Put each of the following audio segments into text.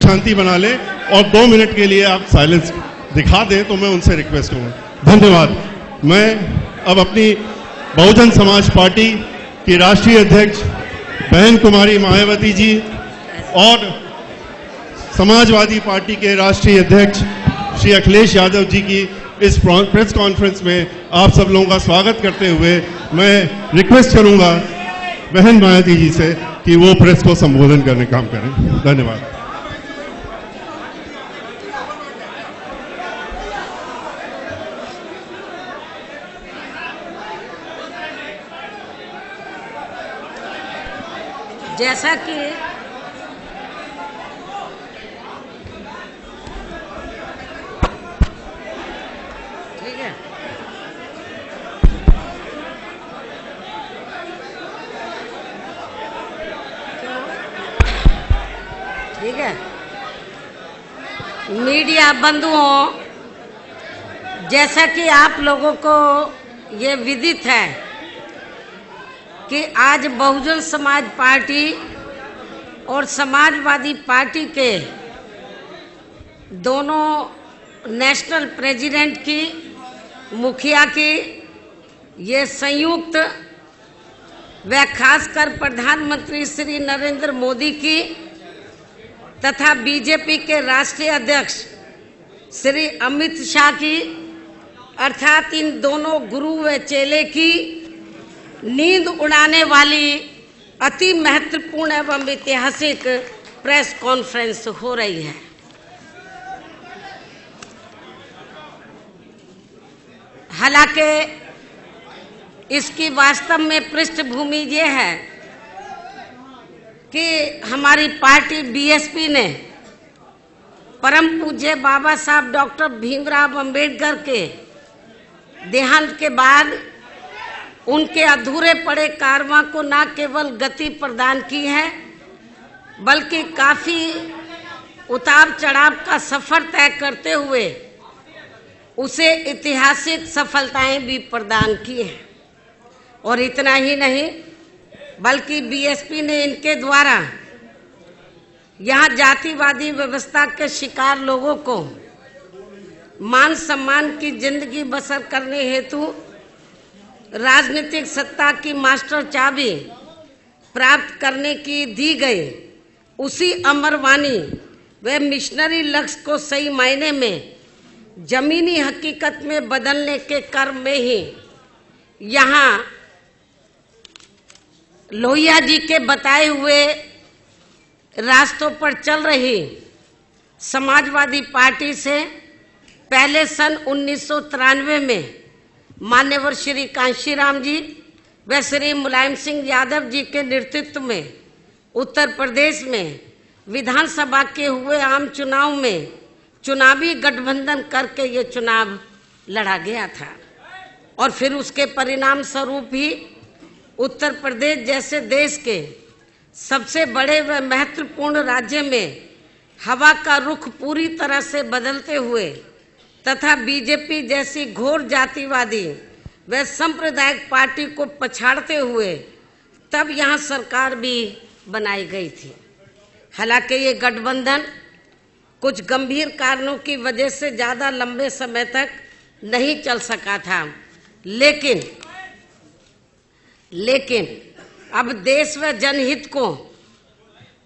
शांति बना ले और 2 मिनट के लिए आप साइलेंस दिखा दें तो मैं उनसे रिक्वेस्ट करूँगा। धन्यवाद। मैं अब अपनी बहुजन समाज पार्टी की राष्ट्रीय अध्यक्ष बहन कुमारी मायावती जी और समाजवादी पार्टी के राष्ट्रीय अध्यक्ष श्री अखिलेश यादव जी की इस प्रेस कॉन्फ्रेंस में आप सब लोगों का स्वागत करते हुए मैं रिक्वेस्ट करूंगा बहन मायावती जी से कि वो प्रेस को संबोधन करने का काम करें। धन्यवाद। जैसा कि ठीक है, ठीक है, मीडिया बंधुओं, जैसा कि आप लोगों को ये विदित है कि आज बहुजन समाज पार्टी और समाजवादी पार्टी के दोनों नेशनल प्रेसिडेंट की, मुखिया की ये संयुक्त व खासकर प्रधानमंत्री श्री नरेंद्र मोदी की तथा बीजेपी के राष्ट्रीय अध्यक्ष श्री अमित शाह की, अर्थात इन दोनों गुरु व चेले की नींद उड़ाने वाली अति महत्वपूर्ण एवं ऐतिहासिक प्रेस कॉन्फ्रेंस हो रही है। हालांकि इसकी वास्तव में पृष्ठभूमि ये है कि हमारी पार्टी बीएसपी ने परम पूज्य बाबा साहब डॉक्टर भीमराव अंबेडकर के देहांत के बाद उनके अधूरे पड़े कारवां को न केवल गति प्रदान की है बल्कि काफ़ी उतार चढ़ाव का सफ़र तय करते हुए उसे ऐतिहासिक सफलताएं भी प्रदान की हैं। और इतना ही नहीं बल्कि बीएसपी ने इनके द्वारा यहाँ जातिवादी व्यवस्था के शिकार लोगों को मान सम्मान की जिंदगी बसर करने हेतु राजनीतिक सत्ता की मास्टर चाबी प्राप्त करने की दी गई उसी अमरवाणी व मिशनरी लक्ष्य को सही मायने में जमीनी हकीकत में बदलने के क्रम में ही यहाँ लोहिया जी के बताए हुए रास्तों पर चल रही समाजवादी पार्टी से पहले सन 1993 में मान्यवर श्री कांशीराम जी व श्री मुलायम सिंह यादव जी के नेतृत्व में उत्तर प्रदेश में विधानसभा के हुए आम चुनाव में चुनावी गठबंधन करके ये चुनाव लड़ा गया था। और फिर उसके परिणाम स्वरूप ही उत्तर प्रदेश जैसे देश के सबसे बड़े व महत्वपूर्ण राज्य में हवा का रुख पूरी तरह से बदलते हुए तथा बीजेपी जैसी घोर जातिवादी व सांप्रदायिक पार्टी को पछाड़ते हुए तब यहाँ सरकार भी बनाई गई थी। हालांकि ये गठबंधन कुछ गंभीर कारणों की वजह से ज़्यादा लंबे समय तक नहीं चल सका था, लेकिन अब देश व जनहित को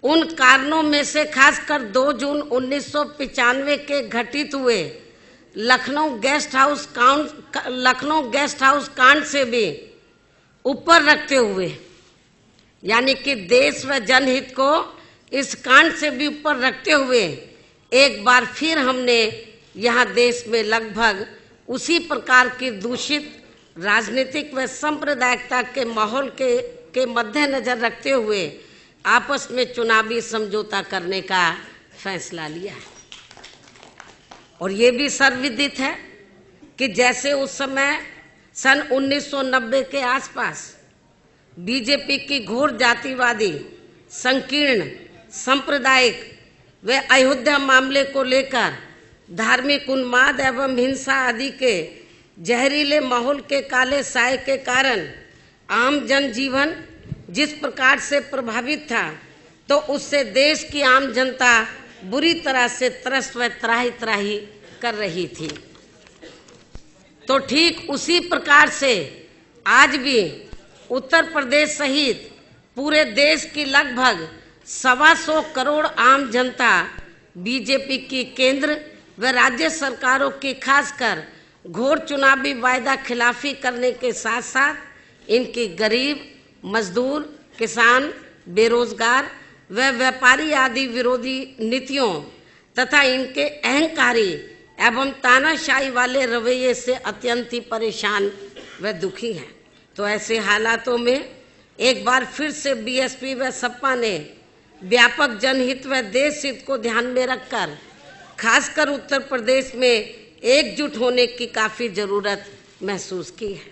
उन कारणों में से खासकर 2 जून 1995 के घटित हुए लखनऊ गेस्ट हाउस कांड से भी ऊपर रखते हुए, यानी कि देश व जनहित को इस कांड से भी ऊपर रखते हुए एक बार फिर हमने यहाँ देश में लगभग उसी प्रकार की दूषित राजनीतिक व सांप्रदायिकता के माहौल के मद्देनजर रखते हुए आपस में चुनावी समझौता करने का फैसला लिया है। और ये भी सर्वविदित है कि जैसे उस समय सन 1990 के आसपास बीजेपी की घोर जातिवादी, संकीर्ण, सांप्रदायिक व अयोध्या मामले को लेकर धार्मिक उन्माद एवं हिंसा आदि के जहरीले माहौल के काले साए के कारण आम जनजीवन जिस प्रकार से प्रभावित था, तो उससे देश की आम जनता बुरी तरह से त्रस्त व त्राही त्राही कर रही थी। तो ठीक उसी प्रकार से आज भी उत्तर प्रदेश सहित पूरे देश की लगभग 125 करोड़ आम जनता बीजेपी की केंद्र व राज्य सरकारों की खासकर घोर चुनावी वायदा खिलाफी करने के साथ साथ इनकी गरीब, मजदूर, किसान, बेरोजगार व व्यापारी आदि विरोधी नीतियों तथा इनके अहंकारी एवं तानाशाही वाले रवैये से अत्यंत ही परेशान व दुखी हैं। तो ऐसे हालातों में एक बार फिर से बीएसपी व सपा ने व्यापक जनहित व देश हित को ध्यान में रखकर खासकर उत्तर प्रदेश में एकजुट होने की काफी जरूरत महसूस की है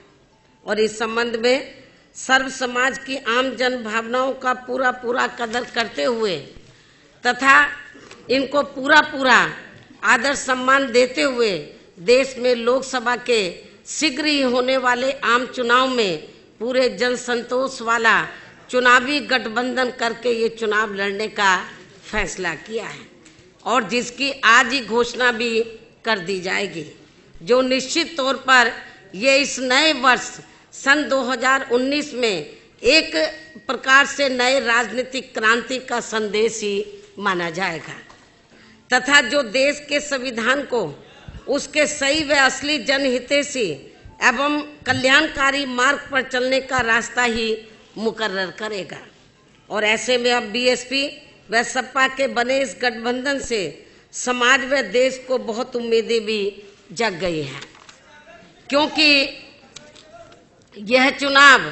और इस संबंध में सर्व समाज की आम जन भावनाओं का पूरा कदर करते हुए तथा इनको पूरा आदर सम्मान देते हुए देश में लोकसभा के शीघ्र ही होने वाले आम चुनाव में पूरे जन संतोष वाला चुनावी गठबंधन करके ये चुनाव लड़ने का फैसला किया है और जिसकी आज ही घोषणा भी कर दी जाएगी, जो निश्चित तौर पर ये इस नए वर्ष सन 2019 में एक प्रकार से नए राजनीतिक क्रांति का संदेश ही माना जाएगा तथा जो देश के संविधान को उसके सही व असली जनहितैषी एवं कल्याणकारी मार्ग पर चलने का रास्ता ही मुकर्रर करेगा। और ऐसे में अब बीएसपी व सपा के बने इस गठबंधन से समाज व देश को बहुत उम्मीदें भी जग गई हैं, क्योंकि यह चुनाव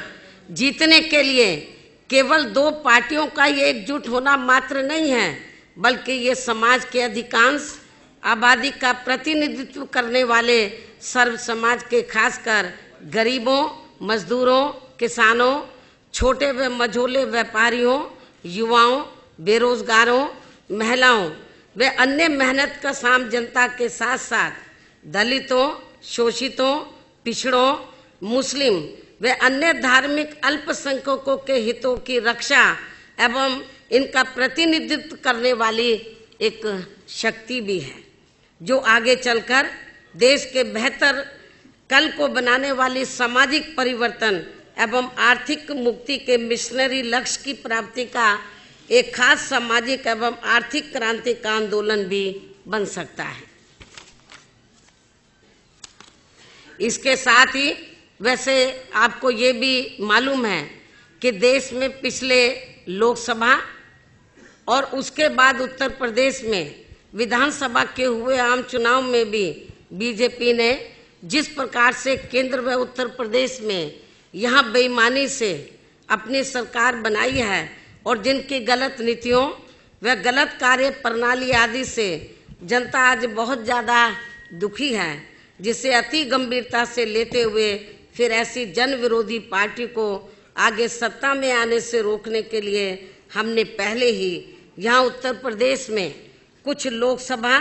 जीतने के लिए केवल दो पार्टियों का ये एकजुट होना मात्र नहीं है, बल्कि ये समाज के अधिकांश आबादी का प्रतिनिधित्व करने वाले सर्व समाज के खासकर गरीबों, मजदूरों, किसानों, छोटे व मझोले व्यापारियों, युवाओं, बेरोजगारों, महिलाओं व अन्य मेहनत कश आम जनता के साथ साथ दलितों, शोषितों, पिछड़ों, मुस्लिम व अन्य धार्मिक अल्पसंख्यकों के हितों की रक्षा एवं इनका प्रतिनिधित्व करने वाली एक शक्ति भी है, जो आगे चलकर देश के बेहतर कल को बनाने वाली सामाजिक परिवर्तन एवं आर्थिक मुक्ति के मिशनरी लक्ष्य की प्राप्ति का एक खास सामाजिक एवं आर्थिक क्रांति का आंदोलन भी बन सकता है। इसके साथ ही वैसे आपको ये भी मालूम है कि देश में पिछले लोकसभा और उसके बाद उत्तर प्रदेश में विधानसभा के हुए आम चुनाव में भी बीजेपी ने जिस प्रकार से केंद्र व उत्तर प्रदेश में यहाँ बेईमानी से अपनी सरकार बनाई है और जिनकी गलत नीतियों व गलत कार्य प्रणाली आदि से जनता आज बहुत ज़्यादा दुखी है, जिसे अति गंभीरता से लेते हुए फिर ऐसी जन विरोधी पार्टी को आगे सत्ता में आने से रोकने के लिए हमने पहले ही यहाँ उत्तर प्रदेश में कुछ लोकसभा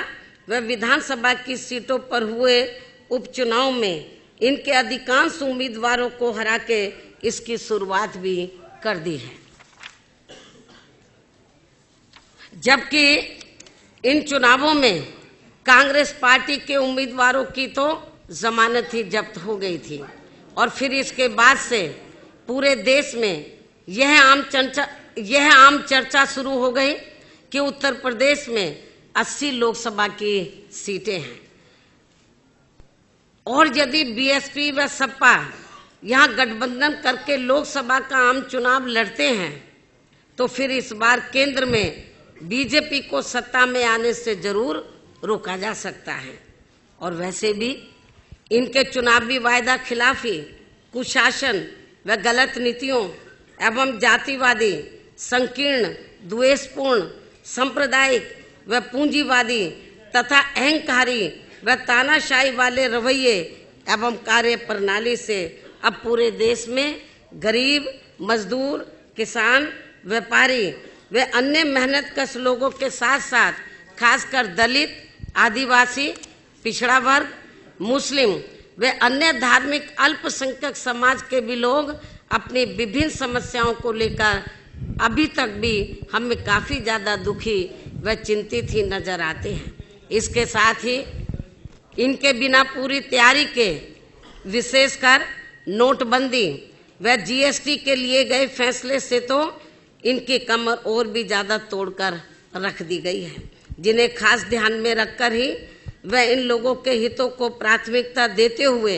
व विधानसभा की सीटों पर हुए उपचुनाव में इनके अधिकांश उम्मीदवारों को हरा के इसकी शुरुआत भी कर दी है। जबकि इन चुनावों में कांग्रेस पार्टी के उम्मीदवारों की तो जमानत ही जब्त हो गई थी और फिर इसके बाद से पूरे देश में यह आम चर्चा शुरू हो गई कि उत्तर प्रदेश में 80 लोकसभा की सीटें हैं और यदि बीएसपी व सपा यहाँ गठबंधन करके लोकसभा का आम चुनाव लड़ते हैं तो फिर इस बार केंद्र में बीजेपी को सत्ता में आने से जरूर रोका जा सकता है। और वैसे भी इनके चुनावी वायदा खिलाफी, कुशासन व गलत नीतियों एवं जातिवादी, संकीर्ण, द्वेषपूर्ण, सांप्रदायिक व पूंजीवादी तथा अहंकारी व तानाशाही वाले रवैये एवं कार्य प्रणाली से अब पूरे देश में गरीब, मजदूर, किसान, व्यापारी व अन्य मेहनतकश लोगों के साथ साथ खासकर दलित, आदिवासी, पिछड़ा वर्ग, मुस्लिम व अन्य धार्मिक अल्पसंख्यक समाज के भी लोग अपनी विभिन्न समस्याओं को लेकर अभी तक भी हमें काफ़ी ज़्यादा दुखी व चिंतित ही नजर आते हैं। इसके साथ ही इनके बिना पूरी तैयारी के विशेषकर नोटबंदी व जीएसटी के लिए गए फैसले से तो इनकी कमर और भी ज़्यादा तोड़कर रख दी गई है, जिन्हें खास ध्यान में रखकर ही वह इन लोगों के हितों को प्राथमिकता देते हुए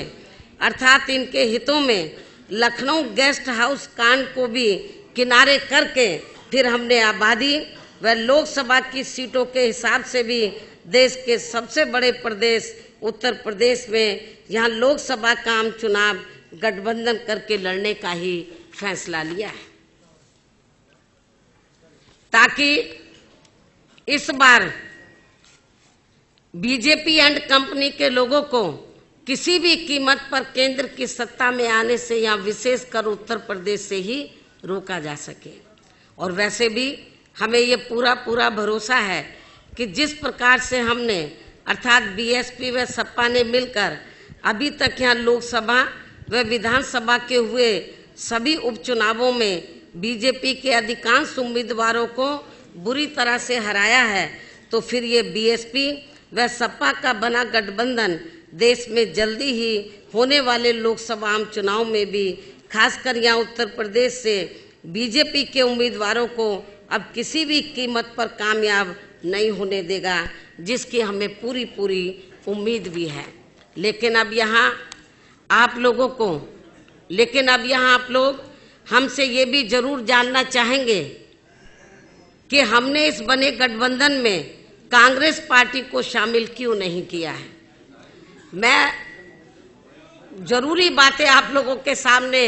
अर्थात इनके हितों में लखनऊ गेस्ट हाउस कांड को भी किनारे करके फिर हमने आबादी व लोकसभा की सीटों के हिसाब से भी देश के सबसे बड़े प्रदेश उत्तर प्रदेश में यहाँ लोकसभा का आम चुनाव गठबंधन करके लड़ने का ही फैसला लिया है, ताकि इस बार बीजेपी एंड कंपनी के लोगों को किसी भी कीमत पर केंद्र की सत्ता में आने से या विशेषकर उत्तर प्रदेश से ही रोका जा सके। और वैसे भी हमें ये पूरा भरोसा है कि जिस प्रकार से हमने अर्थात बीएसपी व सपा ने मिलकर अभी तक यहाँ लोकसभा व विधानसभा के हुए सभी उपचुनावों में बीजेपी के अधिकांश उम्मीदवारों को बुरी तरह से हराया है, तो फिर ये बीएसपी व सपा का बना गठबंधन देश में जल्दी ही होने वाले लोकसभा आम चुनाव में भी खासकर यहाँ उत्तर प्रदेश से बीजेपी के उम्मीदवारों को अब किसी भी कीमत पर कामयाब नहीं होने देगा, जिसकी हमें पूरी उम्मीद भी है। लेकिन अब यहाँ आप लोग हमसे ये भी जरूर जानना चाहेंगे कि हमने इस बने गठबंधन में कांग्रेस पार्टी को शामिल क्यों नहीं किया है। मैं जरूरी बातें आप लोगों के सामने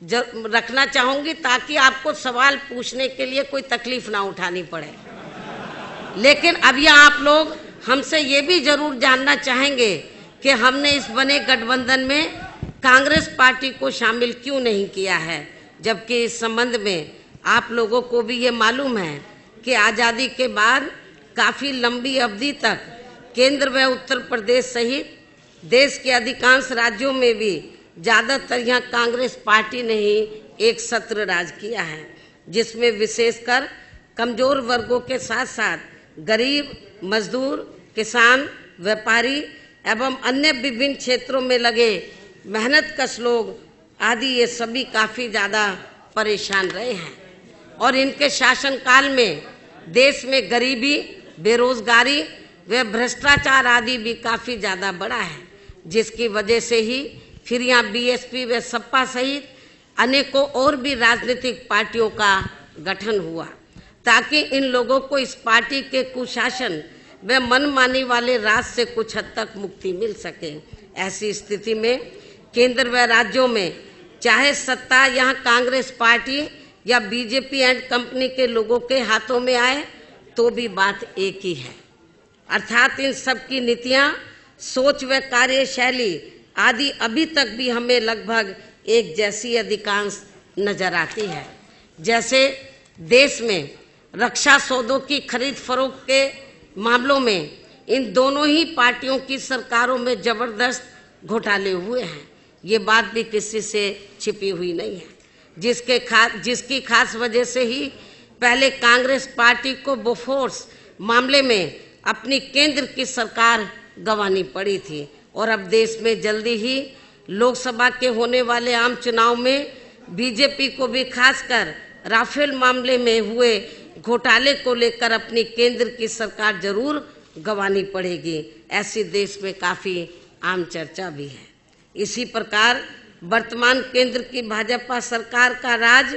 रखना चाहूंगी ताकि आपको सवाल पूछने के लिए कोई तकलीफ ना उठानी पड़े। लेकिन अब यहाँ आप लोग हमसे ये भी जरूर जानना चाहेंगे कि हमने इस बने गठबंधन में कांग्रेस पार्टी को शामिल क्यों नहीं किया है, जबकि इस संबंध में आप लोगों को भी ये मालूम है कि आज़ादी के बाद काफ़ी लंबी अवधि तक केंद्र व उत्तर प्रदेश सहित देश के अधिकांश राज्यों में भी ज़्यादातर यहाँ कांग्रेस पार्टी ने ही एक सत्र राज किया है, जिसमें विशेषकर कमजोर वर्गों के साथ साथ गरीब, मजदूर, किसान, व्यापारी एवं अन्य विभिन्न क्षेत्रों में लगे मेहनतकश लोग आदि ये सभी काफ़ी ज़्यादा परेशान रहे हैं। और इनके शासनकाल में देश में गरीबी, बेरोजगारी व भ्रष्टाचार आदि भी काफ़ी ज़्यादा बढ़ा है, जिसकी वजह से ही फिर यहाँ बीएसपी व सपा सहित अनेकों और भी राजनीतिक पार्टियों का गठन हुआ, ताकि इन लोगों को इस पार्टी के कुशासन व मनमानी वाले राज से कुछ हद तक मुक्ति मिल सके। ऐसी स्थिति में केंद्र व राज्यों में चाहे सत्ता यहाँ कांग्रेस पार्टी या बीजेपी एंड कंपनी के लोगों के हाथों में आए तो भी बात एक ही है, अर्थात इन सब की नीतियाँ, सोच व कार्यशैली आदि अभी तक भी हमें लगभग एक जैसी अधिकांश नजर आती है। जैसे देश में रक्षा सौदों की खरीद फरोख्त के मामलों में इन दोनों ही पार्टियों की सरकारों में जबरदस्त घोटाले हुए हैं, ये बात भी किसी से छिपी हुई नहीं है, जिसकी खास वजह से ही पहले कांग्रेस पार्टी को बोफोर्स मामले में अपनी केंद्र की सरकार गंवानी पड़ी थी। और अब देश में जल्दी ही लोकसभा के होने वाले आम चुनाव में बीजेपी को भी खासकर राफेल मामले में हुए घोटाले को लेकर अपनी केंद्र की सरकार जरूर गंवानी पड़ेगी, ऐसी देश में काफ़ी आम चर्चा भी है। इसी प्रकार वर्तमान केंद्र की भाजपा सरकार का राज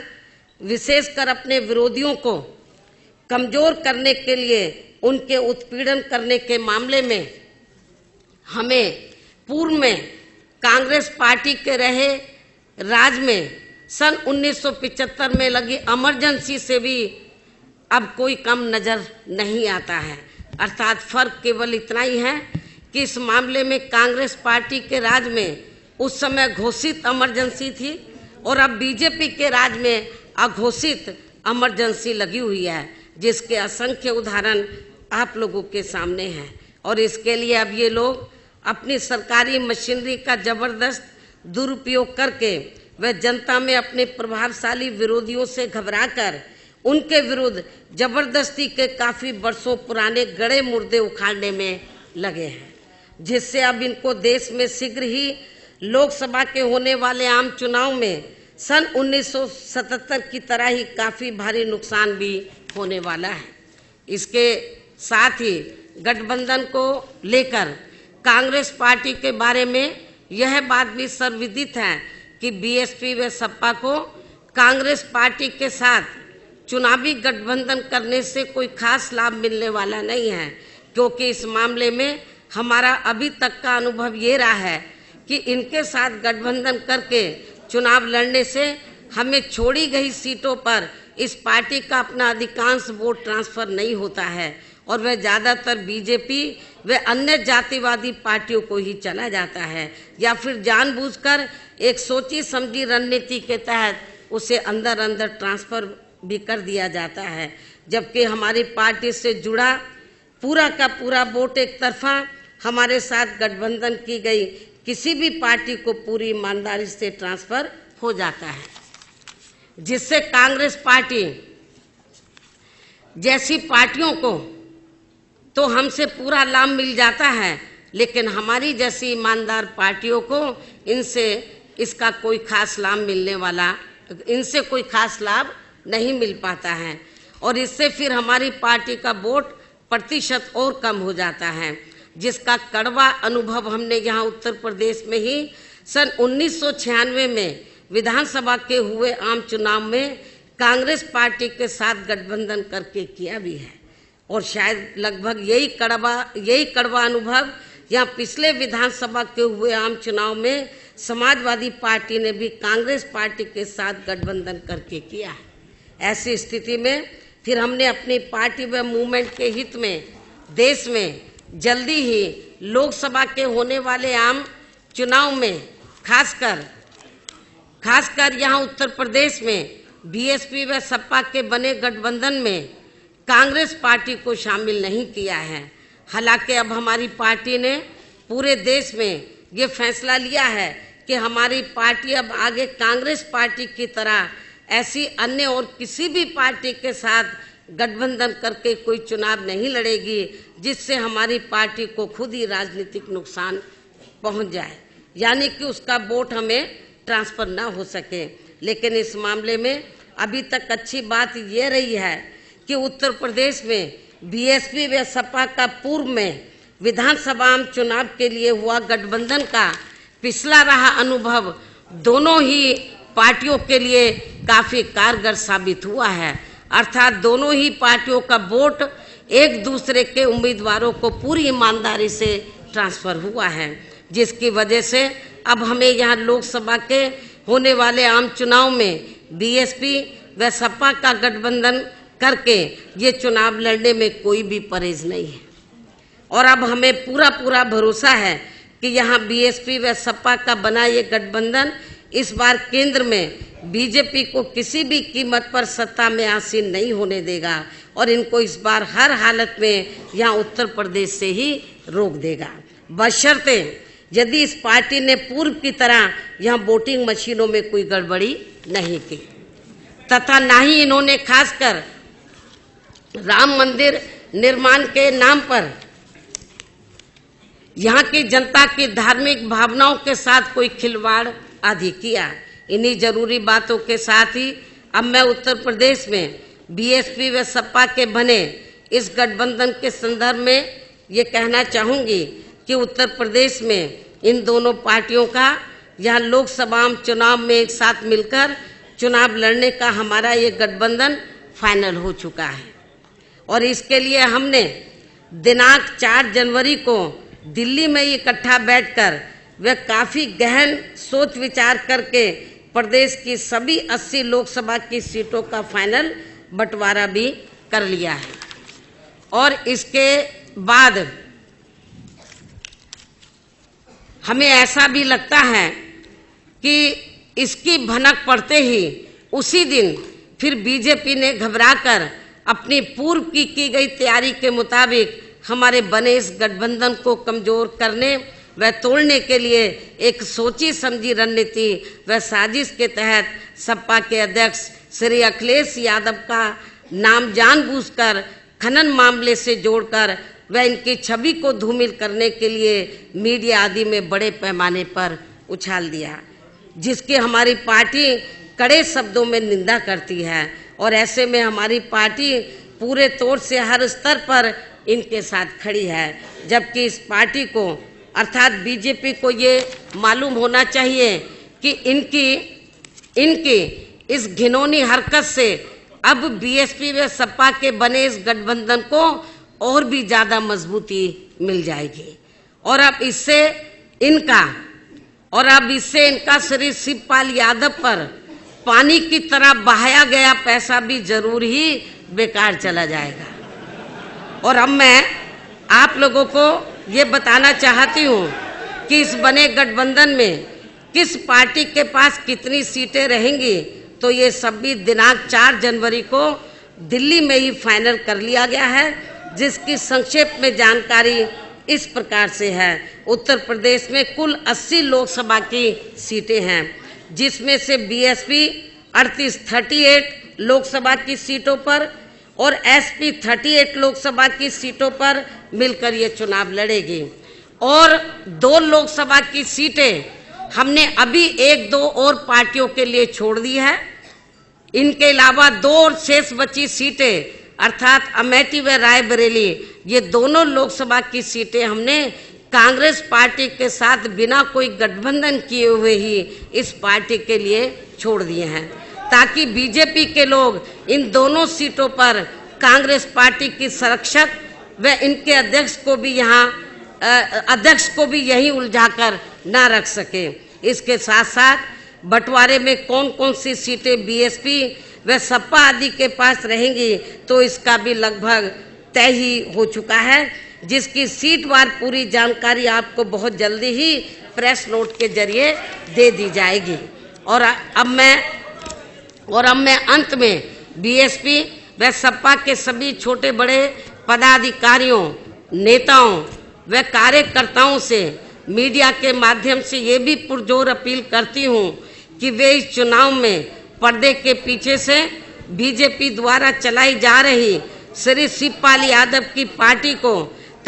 विशेषकर अपने विरोधियों को कमजोर करने के लिए उनके उत्पीड़न करने के मामले में हमें पूर्व में कांग्रेस पार्टी के रहे राज में सन 1975 में लगी इमरजेंसी से भी अब कोई कम नजर नहीं आता है। अर्थात फर्क केवल इतना ही है कि इस मामले में कांग्रेस पार्टी के राज में उस समय घोषित इमरजेंसी थी और अब बीजेपी के राज में अघोषित इमरजेंसी लगी हुई है, जिसके असंख्य उदाहरण आप लोगों के सामने हैं। और इसके लिए अब ये लोग अपनी सरकारी मशीनरी का जबरदस्त दुरुपयोग करके व जनता में अपने प्रभावशाली विरोधियों से घबराकर उनके विरुद्ध जबरदस्ती के काफी वर्षों पुराने गड़े मुर्दे उखाड़ने में लगे हैं, जिससे अब इनको देश में शीघ्र ही लोकसभा के होने वाले आम चुनाव में सन 1977 की तरह ही काफी भारी नुकसान भी होने वाला है। इसके साथ ही गठबंधन को लेकर कांग्रेस पार्टी के बारे में यह बात भी सर्वविदित है कि बीएसपी व सपा को कांग्रेस पार्टी के साथ चुनावी गठबंधन करने से कोई खास लाभ मिलने वाला नहीं है, क्योंकि इस मामले में हमारा अभी तक का अनुभव ये रहा है कि इनके साथ गठबंधन करके चुनाव लड़ने से हमें छोड़ी गई सीटों पर इस पार्टी का अपना अधिकांश वोट ट्रांसफर नहीं होता है और वह ज़्यादातर बीजेपी व अन्य जातिवादी पार्टियों को ही चला जाता है, या फिर जानबूझकर एक सोची समझी रणनीति के तहत उसे अंदर अंदर ट्रांसफर भी कर दिया जाता है, जबकि हमारी पार्टी से जुड़ा पूरा का पूरा वोट एक तरफा हमारे साथ गठबंधन की गई किसी भी पार्टी को पूरी ईमानदारी से ट्रांसफर हो जाता है, जिससे कांग्रेस पार्टी जैसी पार्टियों को तो हमसे पूरा लाभ मिल जाता है, लेकिन हमारी जैसी ईमानदार पार्टियों को इसका कोई खास लाभ इनसे कोई खास लाभ नहीं मिल पाता है और इससे फिर हमारी पार्टी का वोट प्रतिशत और कम हो जाता है, जिसका कड़वा अनुभव हमने यहाँ उत्तर प्रदेश में ही सन 1996 में विधानसभा के हुए आम चुनाव में कांग्रेस पार्टी के साथ गठबंधन करके किया भी है। और शायद लगभग यही कड़वा अनुभव यहाँ पिछले विधानसभा के हुए आम चुनाव में समाजवादी पार्टी ने भी कांग्रेस पार्टी के साथ गठबंधन करके किया है। ऐसी स्थिति में फिर हमने अपनी पार्टी व मूवमेंट के हित में देश में जल्दी ही लोकसभा के होने वाले आम चुनाव में खासकर यहाँ उत्तर प्रदेश में बीएसपी व सपा के बने गठबंधन में कांग्रेस पार्टी को शामिल नहीं किया है। हालांकि अब हमारी पार्टी ने पूरे देश में ये फैसला लिया है कि हमारी पार्टी अब आगे कांग्रेस पार्टी की तरह ऐसी अन्य और किसी भी पार्टी के साथ गठबंधन करके कोई चुनाव नहीं लड़ेगी, जिससे हमारी पार्टी को खुद ही राजनीतिक नुकसान पहुंच जाए, यानी कि उसका वोट हमें ट्रांसफर ना हो सके। लेकिन इस मामले में अभी तक अच्छी बात ये रही है कि उत्तर प्रदेश में बीएसपी व सपा का पूर्व में विधानसभा आम चुनाव के लिए हुआ गठबंधन का पिछला रहा अनुभव दोनों ही पार्टियों के लिए काफी कारगर साबित हुआ है, अर्थात दोनों ही पार्टियों का वोट एक दूसरे के उम्मीदवारों को पूरी ईमानदारी से ट्रांसफर हुआ है, जिसकी वजह से अब हमें यहाँ लोकसभा के होने वाले आम चुनाव में बीएसपी व सपा का गठबंधन करके ये चुनाव लड़ने में कोई भी परहेज नहीं है। और अब हमें पूरा भरोसा है कि यहाँ बीएसपी व सपा का बना ये गठबंधन इस बार केंद्र में बीजेपी को किसी भी कीमत पर सत्ता में आसीन नहीं होने देगा और इनको इस बार हर हालत में यहाँ उत्तर प्रदेश से ही रोक देगा, बशर्ते यदि इस पार्टी ने पूर्व की तरह यहाँ वोटिंग मशीनों में कोई गड़बड़ी नहीं की तथा ना ही इन्होंने खासकर राम मंदिर निर्माण के नाम पर यहाँ की जनता की धार्मिक भावनाओं के साथ कोई खिलवाड़ आदि किया। इन्हीं जरूरी बातों के साथ ही अब मैं उत्तर प्रदेश में बीएसपी व सपा के बने इस गठबंधन के संदर्भ में ये कहना चाहूँगी कि उत्तर प्रदेश में इन दोनों पार्टियों का यहाँ लोकसभा चुनाव में एक साथ मिलकर चुनाव लड़ने का हमारा ये गठबंधन फाइनल हो चुका है और इसके लिए हमने दिनांक 4 जनवरी को दिल्ली में इकट्ठा बैठकर वे काफ़ी गहन सोच विचार करके प्रदेश की सभी 80 लोकसभा की सीटों का फाइनल बंटवारा भी कर लिया है और इसके बाद हमें ऐसा भी लगता है कि इसकी भनक पड़ते ही उसी दिन फिर बीजेपी ने घबराकर अपनी पूर्व की गई तैयारी के मुताबिक हमारे बने इस गठबंधन को कमजोर करने व तोड़ने के लिए एक सोची समझी रणनीति व साजिश के तहत सपा के अध्यक्ष श्री अखिलेश यादव का नाम जानबूझकर खनन मामले से जोड़कर व इनकी छवि को धूमिल करने के लिए मीडिया आदि में बड़े पैमाने पर उछाल दिया, जिसकी हमारी पार्टी कड़े शब्दों में निंदा करती है। और ऐसे में हमारी पार्टी पूरे तौर से हर स्तर पर इनके साथ खड़ी है, जबकि इस पार्टी को अर्थात बीजेपी को ये मालूम होना चाहिए कि इनकी इस घिनौनी हरकत से अब बीएसपी व सपा के बने इस गठबंधन को और भी ज़्यादा मजबूती मिल जाएगी। और अब इससे इनका श्री शिवपाल यादव पर पानी की तरह बहाया गया पैसा भी जरूर ही बेकार चला जाएगा। और अब मैं आप लोगों को ये बताना चाहती हूँ कि इस बने गठबंधन में किस पार्टी के पास कितनी सीटें रहेंगी, तो ये सभी दिनांक 4 जनवरी को दिल्ली में ही फाइनल कर लिया गया है, जिसकी संक्षेप में जानकारी इस प्रकार से है। उत्तर प्रदेश में कुल 80 लोकसभा की सीटें हैं, जिसमें से बीएसपी 38 लोकसभा की सीटों पर और एसपी 38 लोकसभा की सीटों पर मिलकर ये चुनाव लड़ेगी। और 2 लोकसभा की सीटें हमने अभी 1-2 और पार्टियों के लिए छोड़ दी है। इनके अलावा 2 और शेष बची सीटें अर्थात अमेठी व रायबरेली, ये दोनों लोकसभा की सीटें हमने कांग्रेस पार्टी के साथ बिना कोई गठबंधन किए हुए ही इस पार्टी के लिए छोड़ दिए हैं, ताकि बीजेपी के लोग इन दोनों सीटों पर कांग्रेस पार्टी की संरक्षक व इनके अध्यक्ष को भी यही उलझाकर ना रख सके। इसके साथ साथ बंटवारे में कौन कौन सी सीटें बीएसपी व सपा आदि के पास रहेंगी, तो इसका भी लगभग तय ही हो चुका है, जिसकी सीटवार पूरी जानकारी आपको बहुत जल्दी ही प्रेस नोट के जरिए दे दी जाएगी। और अब मैं अंत में बीएसपी व सपा के सभी छोटे बड़े पदाधिकारियों, नेताओं व कार्यकर्ताओं से मीडिया के माध्यम से ये भी पुरजोर अपील करती हूँ कि वे इस चुनाव में पर्दे के पीछे से बीजेपी द्वारा चलाई जा रही श्री शिवपाल यादव की पार्टी को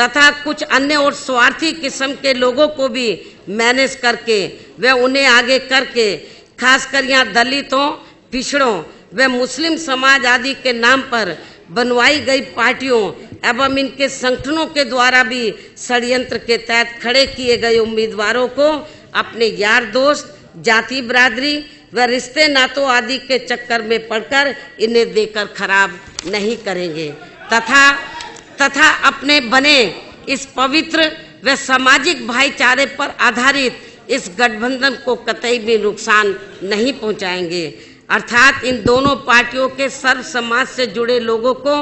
तथा कुछ अन्य और स्वार्थी किस्म के लोगों को भी मैनेज करके व उन्हें आगे करके खासकर यहाँ दलितों, पिछड़ों व मुस्लिम समाज आदि के नाम पर बनवाई गई पार्टियों एवं इनके संगठनों के द्वारा भी षड्यंत्र के तहत खड़े किए गए उम्मीदवारों को अपने यार दोस्त, जाति बिरादरी व रिश्ते नातों आदि के चक्कर में पड़कर इन्हें देकर खराब नहीं करेंगे तथा अपने बने इस पवित्र व सामाजिक भाईचारे पर आधारित इस गठबंधन को कतई भी नुकसान नहीं पहुंचाएंगे। अर्थात इन दोनों पार्टियों के सर्व समाज से जुड़े लोगों को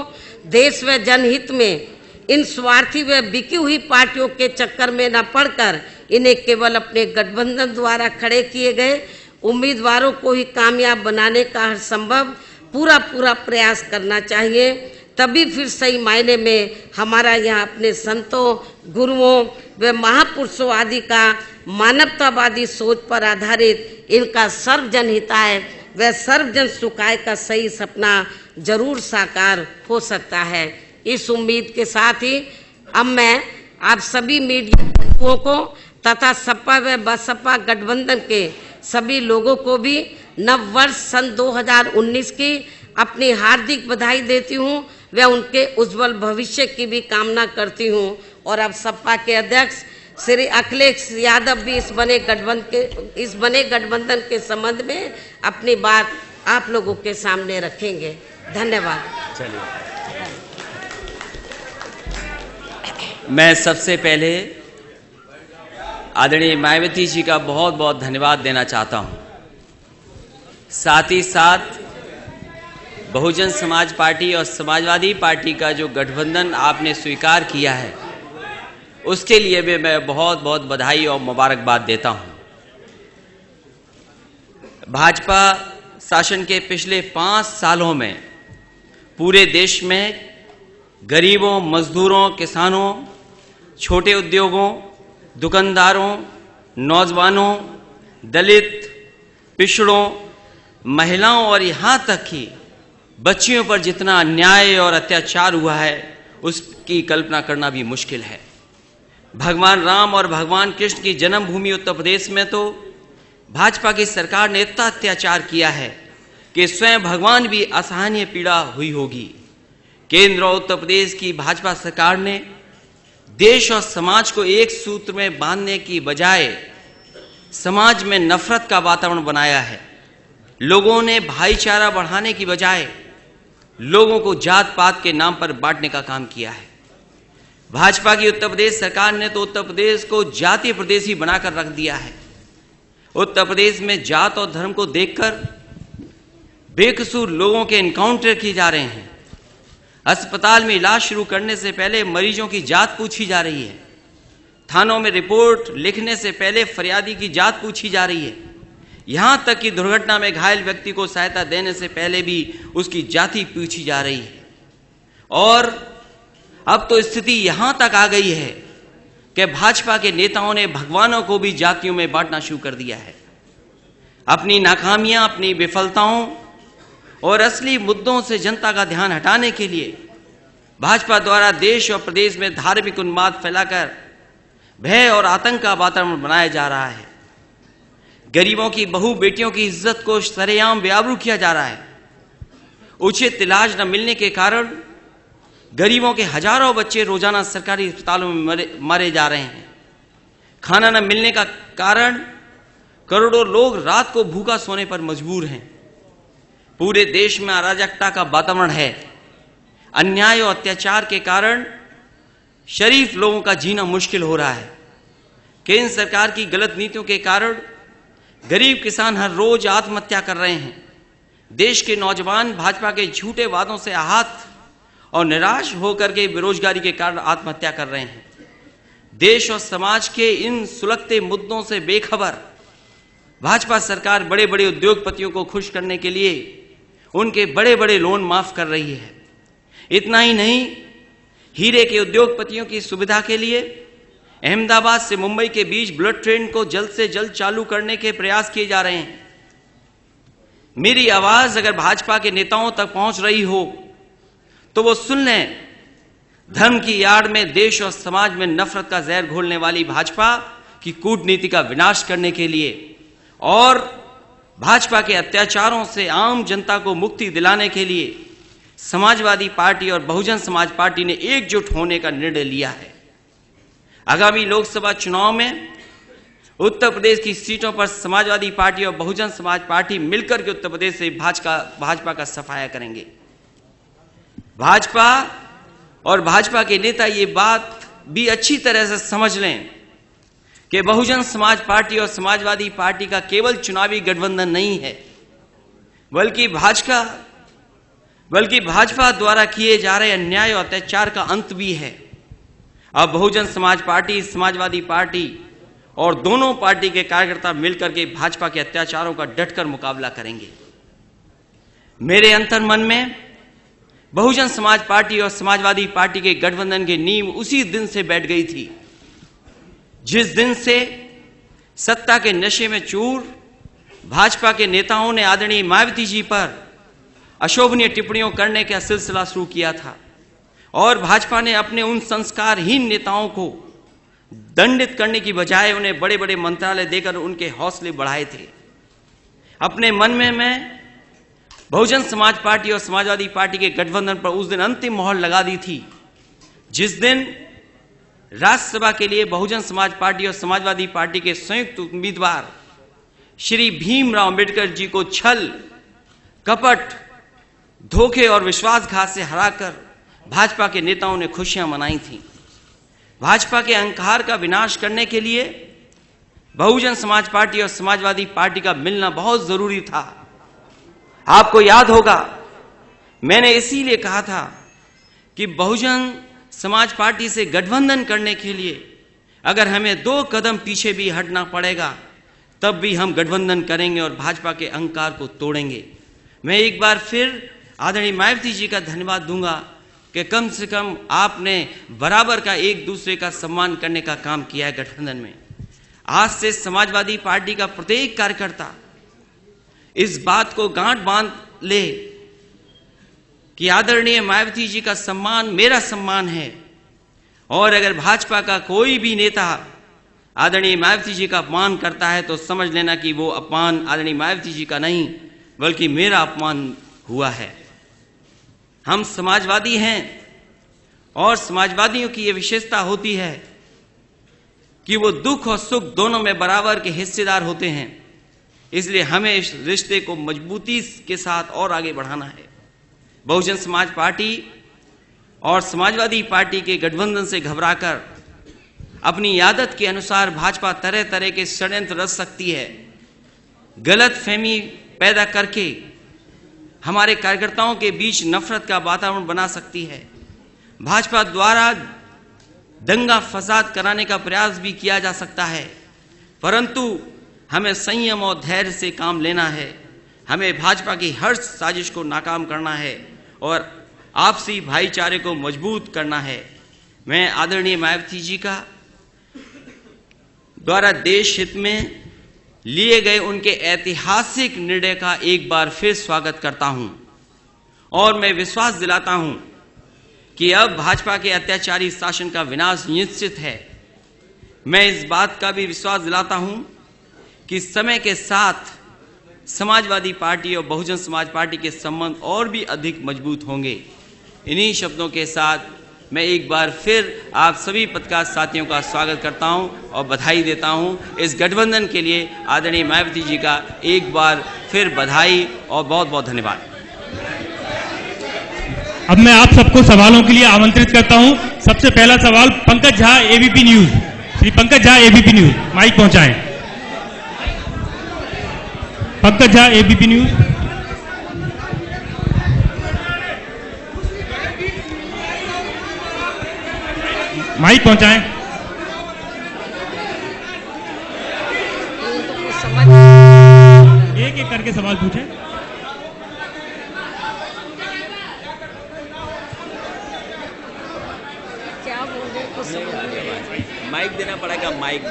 देश व जनहित में इन स्वार्थी व बिकी हुई पार्टियों के चक्कर में न पड़कर इन्हें केवल अपने गठबंधन द्वारा खड़े किए गए उम्मीदवारों को ही कामयाब बनाने का हर संभव पूरा प्रयास करना चाहिए। तभी फिर सही मायने में हमारा यहाँ अपने संतों, गुरुओं व महापुरुषों आदि का मानवतावादी सोच पर आधारित इनका सर्वजन हिताय व सर्वजन सुखाय का सही सपना जरूर साकार हो सकता है। इस उम्मीद के साथ ही अब मैं आप सभी मीडिया को तथा सपा व बसपा गठबंधन के सभी लोगों को भी नव वर्ष सन 2019 की अपनी हार्दिक बधाई देती हूँ व उनके उज्जवल भविष्य की भी कामना करती हूँ। और अब सपा के अध्यक्ष श्री अखिलेश यादव भी इस बने गठबंधन के संबंध में अपनी बात आप लोगों के सामने रखेंगे। धन्यवाद। चलिए, मैं सबसे पहले आदरणीय मायावती जी का बहुत बहुत धन्यवाद देना चाहता हूं। साथ ही साथ बहुजन समाज पार्टी और समाजवादी पार्टी का जो गठबंधन आपने स्वीकार किया है, उसके लिए भी मैं बहुत बहुत बधाई और मुबारकबाद देता हूं। भाजपा शासन के पिछले 5 सालों में पूरे देश में गरीबों, मजदूरों, किसानों, छोटे उद्योगों, दुकानदारों, नौजवानों, दलित, पिछड़ों, महिलाओं और यहाँ तक कि बच्चियों पर जितना अन्याय और अत्याचार हुआ है उसकी कल्पना करना भी मुश्किल है। भगवान राम और भगवान कृष्ण की जन्मभूमि उत्तर प्रदेश में तो भाजपा की सरकार ने इतना अत्याचार किया है कि स्वयं भगवान भी असहनीय पीड़ा हुई होगी। केंद्र और उत्तर प्रदेश की भाजपा सरकार ने देश और समाज को एक सूत्र में बांधने की बजाय समाज में नफरत का वातावरण बनाया है। लोगों ने भाईचारा बढ़ाने की बजाय लोगों को जात पात के नाम पर बांटने का काम किया है। भाजपा की उत्तर प्रदेश सरकार ने तो उत्तर प्रदेश को जातीय प्रदेश ही बनाकर रख दिया है। उत्तर प्रदेश में जात और धर्म को देखकर बेकसूर लोगों के एनकाउंटर किए जा रहे हैं। अस्पताल में इलाज शुरू करने से पहले मरीजों की जात पूछी जा रही है। थानों में रिपोर्ट लिखने से पहले फरियादी की जात पूछी जा रही है। यहां तक कि दुर्घटना में घायल व्यक्ति को सहायता देने से पहले भी उसकी जाति पूछी जा रही है। और अब तो स्थिति यहां तक आ गई है कि भाजपा के नेताओं ने भगवानों को भी जातियों में बांटना शुरू कर दिया है। अपनी नाकामियां, अपनी विफलताओं और असली मुद्दों से जनता का ध्यान हटाने के लिए भाजपा द्वारा देश और प्रदेश में धार्मिक उन्माद फैलाकर भय और आतंक का वातावरण बनाया जा रहा है। गरीबों की बहू बेटियों की इज्जत को सरेआम बेआबरू किया जा रहा है। उचित इलाज न मिलने के कारण गरीबों के हजारों बच्चे रोजाना सरकारी अस्पतालों में मारे जा रहे हैं। खाना न मिलने का कारण करोड़ों लोग रात को भूखा सोने पर मजबूर हैं। पूरे देश में अराजकता का वातावरण है। अन्याय और अत्याचार के कारण शरीफ लोगों का जीना मुश्किल हो रहा है। केंद्र सरकार की गलत नीतियों के कारण गरीब किसान हर रोज आत्महत्या कर रहे हैं। देश के नौजवान भाजपा के झूठे वादों से आहत और निराश होकर के बेरोजगारी के कारण आत्महत्या कर रहे हैं। देश और समाज के इन सुलगते मुद्दों से बेखबर भाजपा सरकार बड़े बड़े उद्योगपतियों को खुश करने के लिए उनके बड़े बड़े लोन माफ कर रही है। इतना ही नहीं, हीरे के उद्योगपतियों की सुविधा के लिए अहमदाबाद से मुंबई के बीच बुलेट ट्रेन को जल्द से जल्द चालू करने के प्रयास किए जा रहे हैं। मेरी आवाज अगर भाजपा के नेताओं तक पहुंच रही हो तो वो सुन लें। धर्म की आड़ में देश और समाज में नफरत का जहर घोलने वाली भाजपा की कूटनीति का विनाश करने के लिए और भाजपा के अत्याचारों से आम जनता को मुक्ति दिलाने के लिए समाजवादी पार्टी और बहुजन समाज पार्टी ने एकजुट होने का निर्णय लिया है। आगामी लोकसभा चुनाव में उत्तर प्रदेश की सीटों पर समाजवादी पार्टी और बहुजन समाज पार्टी मिलकर के उत्तर प्रदेश से भाजपा का सफाया करेंगे। भाजपा और भाजपा के नेता ये बात भी अच्छी तरह से समझ लें कि बहुजन समाज पार्टी और समाजवादी पार्टी का केवल चुनावी गठबंधन नहीं है, बल्कि भाजपा द्वारा किए जा रहे अन्याय और अत्याचार का अंत भी है। अब बहुजन समाज पार्टी, समाजवादी पार्टी और दोनों पार्टी के कार्यकर्ता मिलकर के भाजपा के अत्याचारों का डटकर मुकाबला करेंगे। मेरे अंतर्मन में बहुजन समाज पार्टी और समाजवादी पार्टी के गठबंधन की नींव उसी दिन से बैठ गई थी जिस दिन से सत्ता के नशे में चूर भाजपा के नेताओं ने आदरणीय मायावती जी पर अशोभनीय टिप्पणियों करने का सिलसिला शुरू किया था और भाजपा ने अपने उन संस्कारहीन नेताओं को दंडित करने की बजाय उन्हें बड़े बड़े मंत्रालय देकर उनके हौसले बढ़ाए थे। अपने मन में मैं बहुजन समाज पार्टी और समाजवादी पार्टी के गठबंधन पर उस दिन अंतिम मोहर लगा दी थी जिस दिन राज्यसभा के लिए बहुजन समाज पार्टी और समाजवादी पार्टी के संयुक्त उम्मीदवार श्री भीमराव अंबेडकर जी को छल, कपट, धोखे और विश्वासघात से हराकर भाजपा के नेताओं ने खुशियां मनाई थीं। भाजपा के अहंकार का विनाश करने के लिए बहुजन समाज पार्टी और समाजवादी पार्टी का मिलना बहुत जरूरी था। आपको याद होगा मैंने इसीलिए कहा था कि बहुजन समाज पार्टी से गठबंधन करने के लिए अगर हमें 2 कदम पीछे भी हटना पड़ेगा तब भी हम गठबंधन करेंगे और भाजपा के अहंकार को तोड़ेंगे। मैं एक बार फिर आदरणीय मायावती जी का धन्यवाद दूंगा कि कम से कम आपने बराबर का एक दूसरे का सम्मान करने का काम किया है गठबंधन में। आज से समाजवादी पार्टी का प्रत्येक कार्यकर्ता इस बात को गांठ बांध ले कि आदरणीय मायावती जी का सम्मान मेरा सम्मान है, और अगर भाजपा का कोई भी नेता आदरणीय मायावती जी का अपमान करता है तो समझ लेना कि वो अपमान आदरणीय मायावती जी का नहीं बल्कि मेरा अपमान हुआ है। हम समाजवादी हैं और समाजवादियों की ये विशेषता होती है कि वो दुख और सुख दोनों में बराबर के हिस्सेदार होते हैं। इसलिए हमें इस रिश्ते को मजबूती के साथ और आगे बढ़ाना है। बहुजन समाज पार्टी और समाजवादी पार्टी के गठबंधन से घबराकर अपनी आदत के अनुसार भाजपा तरह तरह के षड्यंत्र रच सकती है, गलत फहमी पैदा करके हमारे कार्यकर्ताओं के बीच नफरत का वातावरण बना सकती है। भाजपा द्वारा दंगा फसाद कराने का प्रयास भी किया जा सकता है, परंतु हमें संयम और धैर्य से काम लेना है। हमें भाजपा की हर साजिश को नाकाम करना है और आपसी भाईचारे को मजबूत करना है। मैं आदरणीय मायावती जी का द्वारा देश हित में लिए गए उनके ऐतिहासिक निर्णय का एक बार फिर स्वागत करता हूं और मैं विश्वास दिलाता हूं कि अब भाजपा के अत्याचारी शासन का विनाश निश्चित है। मैं इस बात का भी विश्वास दिलाता हूं कि समय के साथ समाजवादी पार्टी और बहुजन समाज पार्टी के संबंध और भी अधिक मजबूत होंगे। इन्हीं शब्दों के साथ मैं एक बार फिर आप सभी पत्रकार साथियों का स्वागत करता हूं और बधाई देता हूं। इस गठबंधन के लिए आदरणीय मायावती जी का एक बार फिर बधाई और बहुत बहुत धन्यवाद। अब मैं आप सबको सवालों के लिए आमंत्रित करता हूं। सबसे पहला सवाल Pankaj Jha, ABP news. Shri Pankaj Jha, ABP news, mike पहुंचाएं। Pankaj Jha, ABP news. Mike पहुंचाएं। एक एक करके सवाल पूछें। क्या बोल रहे कुछ समझ नहीं आया। माइक देना पड़ेगा, माइक।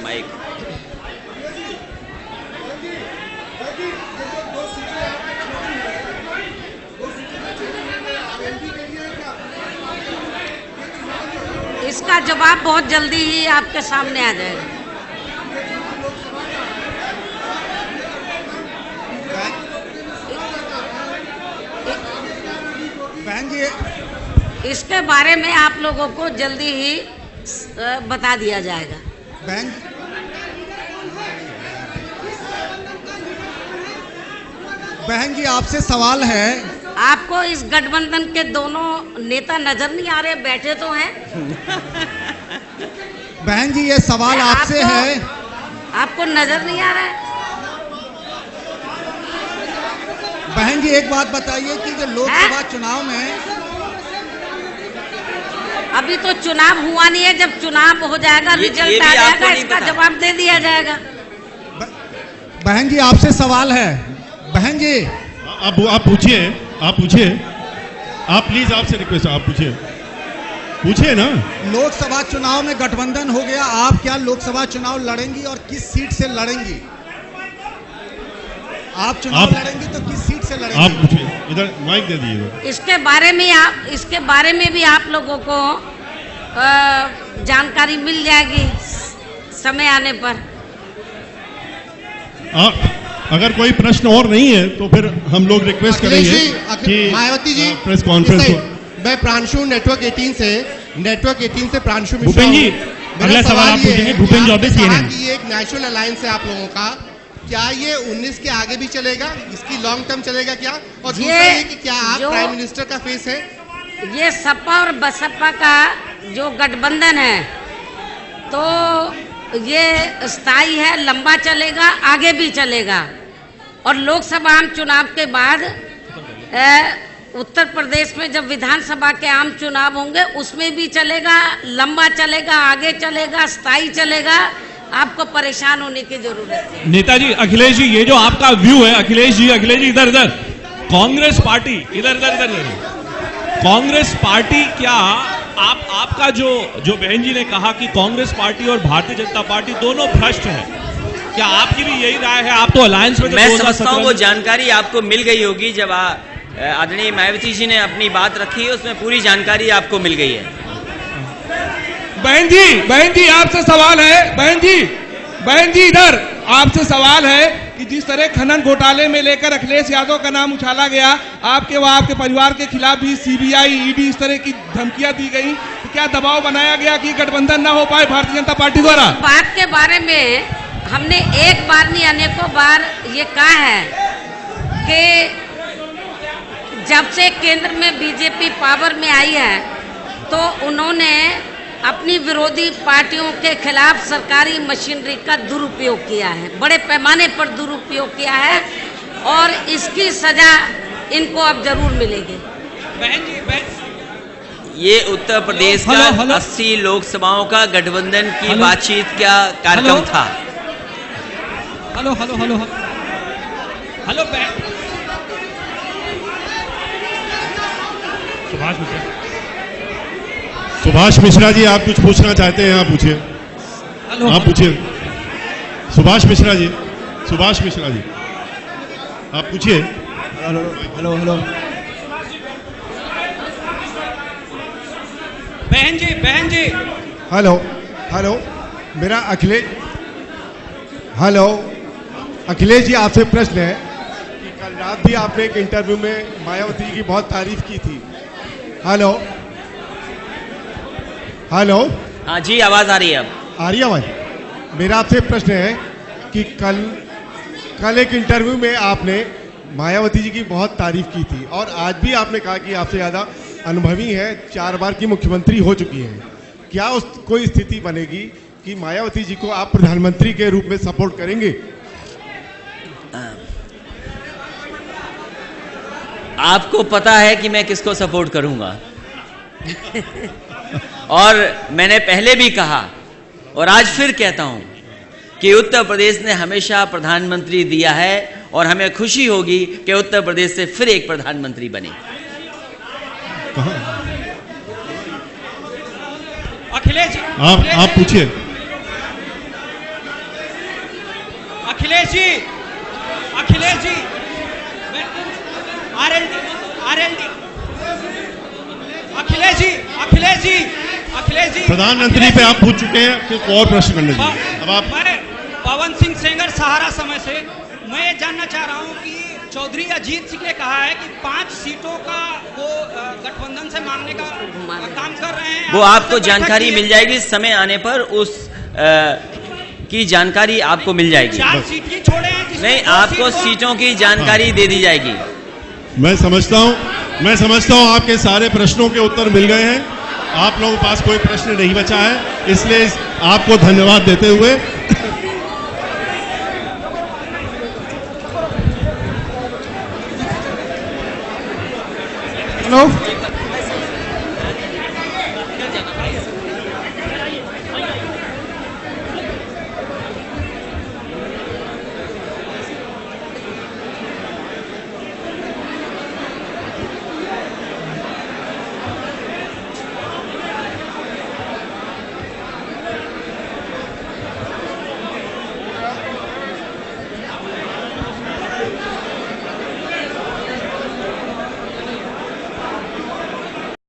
इसका जवाब बहुत जल्दी ही आपके सामने आ जाएगा। बहन जी, इसके बारे में आप लोगों को जल्दी ही बता दिया जाएगा। बहन जी आपसे सवाल है। आपको इस गठबंधन के दोनों नेता नजर नहीं आ रहे? बैठे तो हैं। बहन जी ये सवाल आपसे है। आपको नजर नहीं आ रहा है? बहन जी एक बात बताइए कि जो लोकसभा चुनाव में, अभी तो चुनाव हुआ नहीं है, जब चुनाव हो जाएगा रिजल्ट आ जाएगा, इसका जवाब दे दिया जाएगा। बहन जी आपसे सवाल है। बहन जी आप पूछिए, आप प्लीज, आपसे रिक्वेस्ट, आप पूछिए ना। लोकसभा चुनाव में गठबंधन हो गया, आप क्या लोकसभा चुनाव लड़ेंगी और किस सीट से लड़ेंगी? आप चुनाव लड़ेंगी तो किस सीट से लड़ेंगी? आप पूछिए, इधर माइक दे दीजिए। इसके बारे में भी आप लोगों को जानकारी मिल जाएगी समय आने पर। अगर कोई प्रश्न और नहीं है तो फिर हम लोग रिक्वेस्ट करेंगे कि मायावती जी प्रेस कॉन्फ्रेंस हो। मैं प्रांशु नेटवर्क 18 से प्रांशु मिश्रा। भूपेन जी, अगला सवाल आप पूछेंगे। भूपेन चौबे, CNN। ये एक नेशनल अलायंस है आप लोगों का, क्या ये 19 के आगे भी चलेगा? इसकी लॉन्ग टर्म चलेगा क्या? और दूसरा ये कि क्या आप प्राइम मिनिस्टर का फेस है? ये सपा और बसपा का जो गठबंधन है तो ये स्थायी है, लंबा चलेगा, आगे भी चलेगा। और लोकसभा आम चुनाव के बाद उत्तर प्रदेश में जब विधानसभा के आम चुनाव होंगे उसमें भी चलेगा, लंबा चलेगा, आगे चलेगा, स्थायी चलेगा। आपको परेशान होने की जरूरत है। नेताजी, अखिलेश जी, ये जो आपका व्यू है, अखिलेश जी इधर कांग्रेस पार्टी, इधर कांग्रेस पार्टी, क्या आपका जो बहन जी ने कहा कि कांग्रेस पार्टी और भारतीय जनता पार्टी दोनों भ्रष्ट है, क्या आपकी भी यही राय है? आप तो अलायंस में, मैं समझता हूं वो जानकारी आपको मिल गई होगी आदरणीय मायावती जी ने अपनी बात रखी है, उसमें पूरी जानकारी आपको मिल गई है। बहन जी आपसे सवाल है। बहन जी इधर आपसे सवाल है कि जिस तरह खनन घोटाले में लेकर अखिलेश यादव का नाम उछाला गया, आपके व आपके परिवार के खिलाफ भी सीबीआई, ईडी इस तरह की धमकियां दी गई, तो क्या दबाव बनाया गया कि गठबंधन ना हो पाए भारतीय जनता पार्टी द्वारा? बात के बारे में हमने एक बार नहीं अनेकों बार ये कहा है कि जब से केंद्र में बीजेपी पावर में आई है तो उन्होंने अपनी विरोधी पार्टियों के खिलाफ सरकारी मशीनरी का दुरुपयोग किया है, बड़े पैमाने पर दुरुपयोग किया है और इसकी सजा इनको अब जरूर मिलेगी। ये उत्तर प्रदेश का 80 लोकसभाओं का गठबंधन की बातचीत का कार्यक्रम था। हेलो सुभाष मिश्रा जी, आप कुछ पूछना चाहते हैं? आप पूछिए, आप पूछिए। सुभाष मिश्रा जी, आप पूछिए। हेलो बहन जी हेलो मेरा अखिलेश जी आपसे प्रश्न है कि कल रात भी आपने एक इंटरव्यू में मायावती जी की बहुत तारीफ की थी। हेलो हाँ जी, आवाज आ रही है? अब आ रही है आवाज? मेरा आपसे प्रश्न है कि कल एक इंटरव्यू में आपने मायावती जी की बहुत तारीफ की थी और आज भी आपने कहा कि आपसे ज़्यादा अनुभवी हैं, 4 बार की मुख्यमंत्री हो चुकी हैं। क्या उस कोई स्थिति बनेगी कि मायावती जी को आप प्रधानमंत्री के रूप में सपोर्ट करेंगे? आपको पता है कि मैं किसको सपोर्ट करूंगा और मैंने पहले भी कहा और आज फिर कहता हूं कि उत्तर प्रदेश ने हमेशा प्रधानमंत्री दिया है और हमें खुशी होगी कि उत्तर प्रदेश से फिर एक प्रधानमंत्री बने। अखिलेश आप पूछिए। अखिलेश जी आरएलडी अखिलेश जी प्रधानमंत्री पे आप पूछ चुके हैं कि और प्रश्न करने दीजिए। अब आप। मैं पवन सिंह सेंगर सहारा समय से मैं ये जानना चाह रहा हूँ कि चौधरी अजीत सिंह ने कहा है कि 5 सीटों का वो गठबंधन से मांगने का काम कर रहे हैं। वो आपको जानकारी मिल जाएगी, समय आने पर उस की जानकारी आपको मिल जाएगी। 4 सीट ही छोड़े हैं, नहीं, आपको सीटों की जानकारी दे दी जाएगी। मैं समझता हूं आपके सारे प्रश्नों के उत्तर मिल गए हैं। आप लोगों के पास कोई प्रश्न नहीं बचा है, इसलिए आपको धन्यवाद देते हुए हेलो